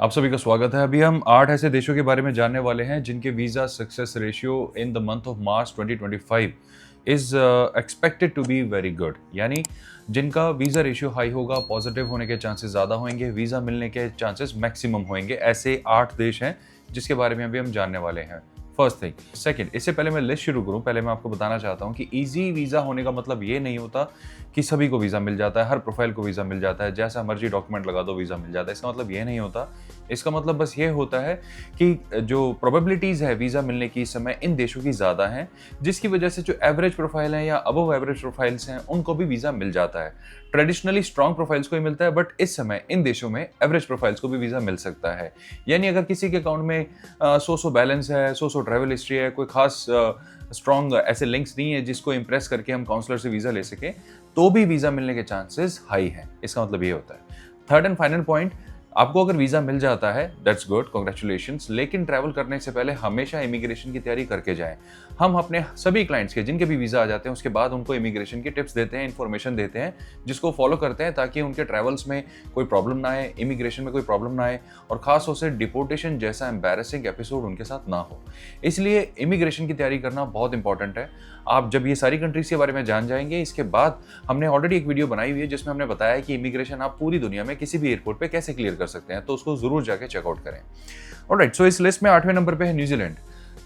आप सभी का स्वागत है। अभी हम 8 ऐसे देशों के बारे में जानने वाले हैं जिनके visa success ratio in the month of March 2025 is expected to be very good, यानी जिनका वीज़ा रेशियो हाई होगा, पॉजिटिव होने के चांसेस ज़्यादा होंगे, वीज़ा मिलने के चांसेस मैक्सिमम होंगे। ऐसे 8 देश हैं जिसके बारे में अभी हम जानने वाले हैं। First thing. सेकंड, इससे पहले मैं लिस्ट शुरू करूं, पहले मैं आपको बताना चाहता हूं कि इजी वीज़ा होने का मतलब ये नहीं होता कि सभी को वीज़ा मिल जाता है, हर प्रोफाइल को वीज़ा मिल जाता है, जैसा मर्जी डॉक्यूमेंट लगा दो वीज़ा मिल जाता है। इसका मतलब ये नहीं होता। इसका मतलब बस ये होता है कि जो प्रोबेबिलिटीज़ है वीज़ा मिलने की इस समय इन देशों की ज़्यादा हैं, जिसकी वजह से जो एवरेज प्रोफाइल हैं या अबव एवरेज प्रोफाइल्स हैं उनको भी वीज़ा मिल जाता है। ट्रेडिशनली स्ट्रॉन्ग प्रोफाइल्स को ही मिलता है, बट इस समय इन देशों में एवरेज प्रोफाइल्स को भी वीज़ा मिल सकता है। यानी अगर किसी के अकाउंट में 100 बैलेंस है, 100 ट्रैवल हिस्ट्री है, कोई खास स्ट्रॉन्ग ऐसे लिंक्स नहीं है जिसको इंप्रेस करके हम काउंसलर से वीज़ा ले सकें, तो भी वीज़ा मिलने के चांसेस हाई हैं। इसका मतलब ये होता है। थर्ड एंड फाइनल पॉइंट, आपको अगर वीज़ा मिल जाता है दैट्स गुड, कांग्रेचुलेशंस, लेकिन ट्रैवल करने से पहले हमेशा इमिग्रेशन की तैयारी करके जाएं। हम अपने सभी क्लाइंट्स के जिनके भी वीज़ा आ जाते हैं उसके बाद उनको इमिग्रेशन की टिप्स देते हैं, इन्फॉर्मेशन देते हैं, जिसको फॉलो करते हैं ताकि उनके ट्रैवल्स में कोई प्रॉब्लम ना आए, इमिग्रेशन में कोई प्रॉब्लम ना आए और खास तौर से डिपोर्टेशन जैसा एम्बैरेसिंग एपिसोड उनके साथ ना हो। इसलिए इमिग्रेशन की तैयारी करना बहुत इंपॉर्टेंट है। आप जब ये सारी कंट्रीज के बारे में जान जाएंगे, इसके बाद हमने ऑलरेडी एक वीडियो बनाई हुई है जिसमें हमने बताया कि इमिग्रेशन आप पूरी दुनिया में किसी भी एयरपोर्ट पे कैसे क्लियर कर सकते हैं, तो उसको जरूर जाके चेकआउट करें। ऑलराइट, सो इस लिस्ट में 8वें नंबर पे है न्यूजीलैंड।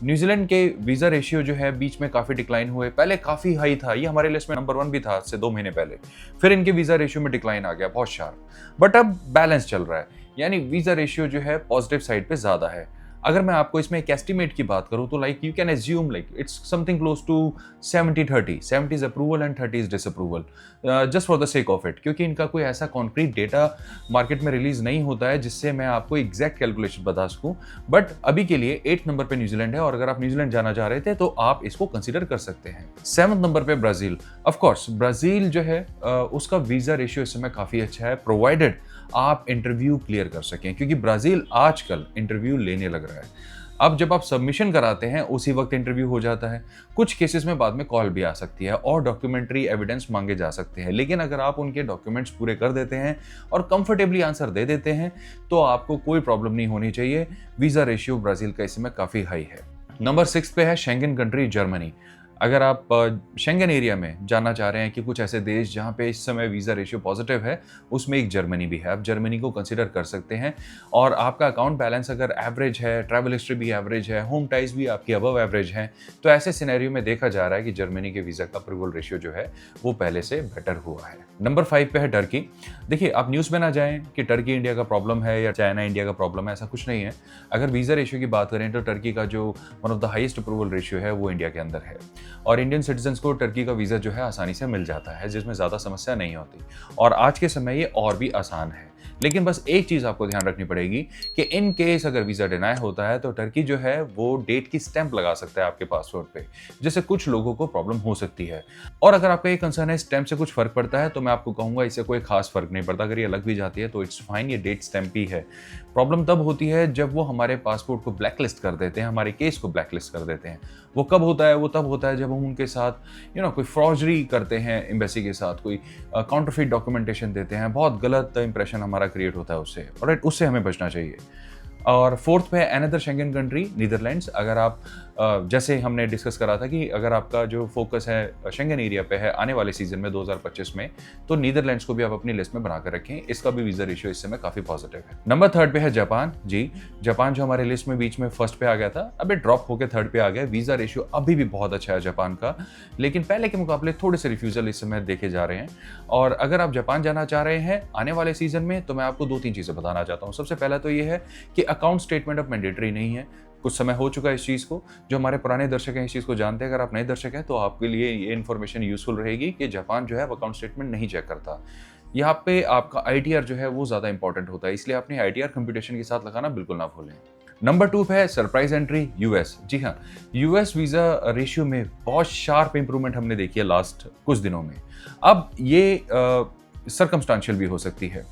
न्यूजीलैंड के वीजा रेशियो जो है बीच में काफी डिक्लाइन हुए, पहले काफी हाई था, ये हमारे लिस्ट में नंबर 1 भी था आज से 2 महीने पहले, फिर इनके वीजा रेशियो में डिक्लाइन आ गया बहुत शार्प, बट अब बैलेंस चल रहा है, यानी वीजा रेशियो जो है पॉजिटिव साइड पे ज्यादा है। अगर मैं आपको इसमें एक एस्टिमेट की बात करूं तो like you can assume like it's something close to 70-30, 70 is approval and 30 is disapproval, just for the sake of it, क्योंकि इनका कोई ऐसा कॉन्क्रीट डेटा मार्केट में रिलीज नहीं होता है जिससे मैं आपको एग्जैक्ट कैलकुलेशन बता सकूं। बट अभी के लिए 8 नंबर पे न्यूजीलैंड है और अगर आप न्यूजीलैंड जाना चाह रहे थे तो आप इसको कंसिडर कर सकते हैं। 7 नंबर पे ब्राजील। ऑफ कोर्स ब्राजील जो है उसका वीजा रेशियो इस समय काफी अच्छा है, प्रोवाइडेड आप इंटरव्यू क्लियर कर सकें, क्योंकि ब्राजील आजकल इंटरव्यू लेने लग रहा है। अब जब आप सबमिशन कराते हैं उसी वक्त इंटरव्यू हो जाता है, कुछ केसेस में बाद में कॉल भी आ सकती है और डॉक्यूमेंट्री एविडेंस मांगे जा सकते हैं, लेकिन अगर आप उनके डॉक्यूमेंट्स पूरे कर देते हैं और कंफर्टेबली आंसर दे देते हैं तो आपको कोई प्रॉब्लम नहीं होनी चाहिए। वीजा रेशियो ब्राजील का इस समय काफी हाई है। नंबर 6 पे है शेंगन कंट्री जर्मनी। अगर आप शेंगन एरिया में जानना चाह रहे हैं कि कुछ ऐसे देश जहां पे इस समय वीज़ा रेशियो पॉजिटिव है, उसमें एक जर्मनी भी है। आप जर्मनी को कंसिडर कर सकते हैं और आपका अकाउंट बैलेंस अगर एवरेज है, ट्रैवल हिस्ट्री भी एवरेज है, होम टाइज भी आपकी अबव एवरेज हैं, तो ऐसे सिनेरियो में देखा जा रहा है कि जर्मनी के वीज़ा का अप्रूवल रेशियो जो है वो पहले से बेटर हुआ है। नंबर 5 पे है टर्की। देखिए, आप न्यूज़ में ना जाएं कि टर्की इंडिया का प्रॉब्लम है या चाइना इंडिया का प्रॉब्लम है, ऐसा कुछ नहीं है। अगर वीज़ा रेशियो की बात करें तो टर्की का जो one of the highest approval ratio है वो इंडिया के अंदर है और इंडियन सिटीजन्स को टर्की का वीज़ा जो है आसानी से मिल जाता है, जिसमें ज़्यादा समस्या नहीं होती और आज के समय ये और भी आसान है। लेकिन बस एक चीज़ आपको ध्यान रखनी पड़ेगी कि इन केस अगर वीज़ा डिनाई होता है तो टर्की जो है वो डेट की स्टैंप लगा सकता है आपके पासपोर्ट पे, जिससे कुछ लोगों को प्रॉब्लम हो सकती है। और अगर आपका ये कंसर्न है स्टैंप से कुछ फर्क पड़ता है तो मैं आपको कहूँगा इससे कोई खास फर्क नहीं पड़ता। अगर ये लग भी जाती है तो इट्स फाइन, ये डेट स्टैंप ही है। प्रॉब्लम तब होती है जब वो हमारे पासपोर्ट को ब्लैकलिस्ट कर देते हैं, हमारे केस को ब्लैकलिस्ट कर देते हैं। वो कब होता है? वो तब होता है जब हम उनके साथ कोई फ्रॉडरी करते हैं, एम्बेसी के साथ कोई काउंटरफीट डॉक्यूमेंटेशन देते हैं, बहुत गलत इंप्रेशन हमारा क्रिएट होता है उससे, ऑलराइट, उससे हमें बचना चाहिए। और 4th पे है अनदर शेंगन कंट्री नीदरलैंड्स। अगर आप जैसे हमने डिस्कस करा था कि अगर आपका जो फोकस है शेंगन एरिया पे है आने वाले सीजन में 2025 में, तो नीदरलैंड्स को भी आप अपनी लिस्ट में बनाकर रखें। इसका भी वीजा रेशियो इस समय काफी पॉजिटिव है। नंबर 3 पे है जापान। जी, जापान जो हमारे लिस्ट में बीच में फर्स्ट पे आ गया था, अभी ड्रॉप होकर 3rd पे आ गया। वीजा रेशियो अभी भी बहुत अच्छा है जापान का, लेकिन पहले के मुकाबले थोड़े से रिफ्यूजल इस समय देखे जा रहे हैं। और अगर आप जापान जाना चाह रहे हैं आने वाले सीजन में तो मैं आपको 2-3 चीजें बताना चाहता हूँ। सबसे पहला तो ये है कि अकाउंट स्टेटमेंट अब मैंडेटरी नहीं है। कुछ समय हो चुका है इस चीज़ को, जो हमारे पुराने दर्शक हैं इस चीज़ को जानते हैं। अगर आप नए दर्शक हैं तो आपके लिए ये इन्फॉर्मेशन यूजफुल रहेगी कि जापान जो है अकाउंट स्टेटमेंट नहीं चेक करता। यहाँ पे आपका ITR जो है वो ज़्यादा इंपॉर्टेंट होता है, इसलिए अपने ITR कंप्यूटेशन के साथ लगाना बिल्कुल ना भूलें। नंबर 2 पे है सरप्राइज एंट्री यूएस। जी हाँ, यूएस वीज़ा रेशियो में बहुत शार्प इंप्रूवमेंट हमने देखी है लास्ट कुछ दिनों में। अब ये सर्कमस्टांशियल भी हो सकती है।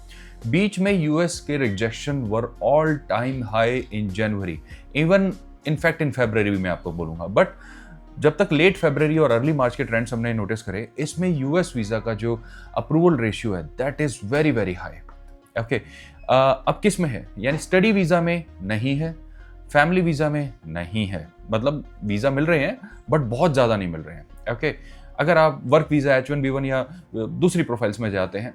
बीच में यूएस के rejection were all time high in January, even in fact in February भी मैं आपको बोलूंगा, बट जब तक लेट फरवरी और अर्ली मार्च के ट्रेंड्स हमने नोटिस करे, इसमें यूएस वीज़ा का जो अप्रूवल रेशियो है that is very very high. Okay, अब किस में है, यानी स्टडी वीज़ा में नहीं है, फैमिली वीज़ा में नहीं है, मतलब वीज़ा मिल रहे हैं बट बहुत ज़्यादा नहीं मिल रहे हैं। ओके, अगर आप वर्क वीज़ा H1B1 या दूसरी प्रोफाइल्स में जाते हैं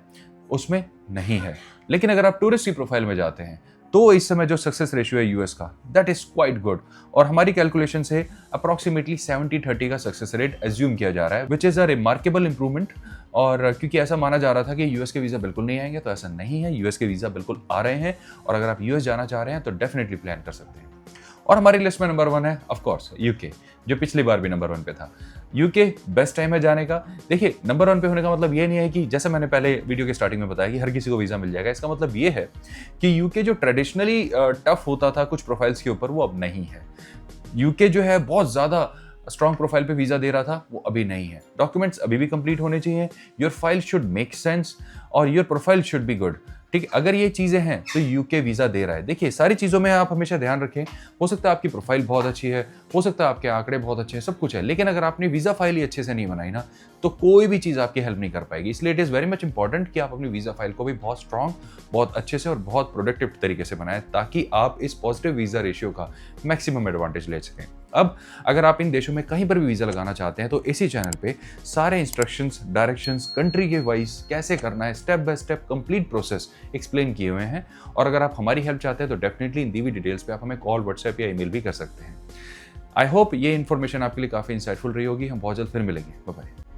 उसमें नहीं है। लेकिन अगर आप टूरिस्ट की प्रोफाइल में जाते हैं तो इस समय जो सक्सेस रेशियो है यूएस का, दैट इज क्वाइट गुड, और हमारी कैलकुलेशन से अप्रॉक्सीमेटली 70-30 का सक्सेस रेट एज्यूम किया जा रहा है, which is a remarkable improvement. और क्योंकि ऐसा माना जा रहा था कि यूएस के वीज़ा बिल्कुल नहीं आएंगे, तो ऐसा नहीं है, यूएस के वीज़ा बिल्कुल आ रहे हैं, और अगर आप यूएस जाना चाह रहे हैं तो डेफिनेटली प्लान कर सकते हैं। और हमारी लिस्ट में नंबर 1 है ऑफ कोर्स यूके, जो पिछली बार भी नंबर 1 पे था। यूके बेस्ट टाइम है जाने का। देखिए, नंबर 1 पे होने का मतलब ये नहीं है कि जैसे मैंने पहले वीडियो के स्टार्टिंग में बताया कि हर किसी को वीज़ा मिल जाएगा। इसका मतलब ये है कि यूके जो ट्रेडिशनली टफ होता था कुछ प्रोफाइल्स के ऊपर, वो अब नहीं है। यूके जो है बहुत ज़्यादा स्ट्रॉन्ग प्रोफाइल पे वीज़ा दे रहा था, वो अभी नहीं है। डॉक्यूमेंट्स अभी भी कंप्लीट होने चाहिए, your file should make sense और your profile should be good. ठीक है, अगर ये चीज़ें हैं तो यूके वीज़ा दे रहा है। देखिए, सारी चीज़ों में आप हमेशा ध्यान रखें, हो सकता है आपकी प्रोफाइल बहुत अच्छी है, हो सकता है आपके आंकड़े बहुत अच्छे हैं, सब कुछ है, लेकिन अगर आपने वीज़ा फाइल ही अच्छे से नहीं बनाई ना, तो कोई भी चीज़ आपकी हेल्प नहीं कर पाएगी। इसलिए it is very much important कि आप अपनी वीज़ा फाइल को भी बहुत स्ट्रॉन्ग, बहुत अच्छे से और बहुत प्रोडक्टिव तरीके से बनाएं, ताकि आप इस पॉजिटिव वीज़ा रेशियो का मैक्सिमम एडवांटेज ले सकें। अब अगर आप इन देशों में कहीं पर भी वीज़ा लगाना चाहते हैं तो इसी चैनल पे सारे इंस्ट्रक्शंस, डायरेक्शंस, कंट्री के वाइज कैसे करना है, step by step complete process explain किए हुए हैं। और अगर आप हमारी हेल्प चाहते हैं तो डेफिनेटली इन दी हुई डिटेल्स पे आप हमें कॉल, व्हाट्सएप या ईमेल भी कर सकते हैं। आई होप ये इन्फॉर्मेशन आपके लिए काफ़ी इंसाइटफुल रही होगी। हम बहुत जल्द फिर मिलेंगे। Bye bye.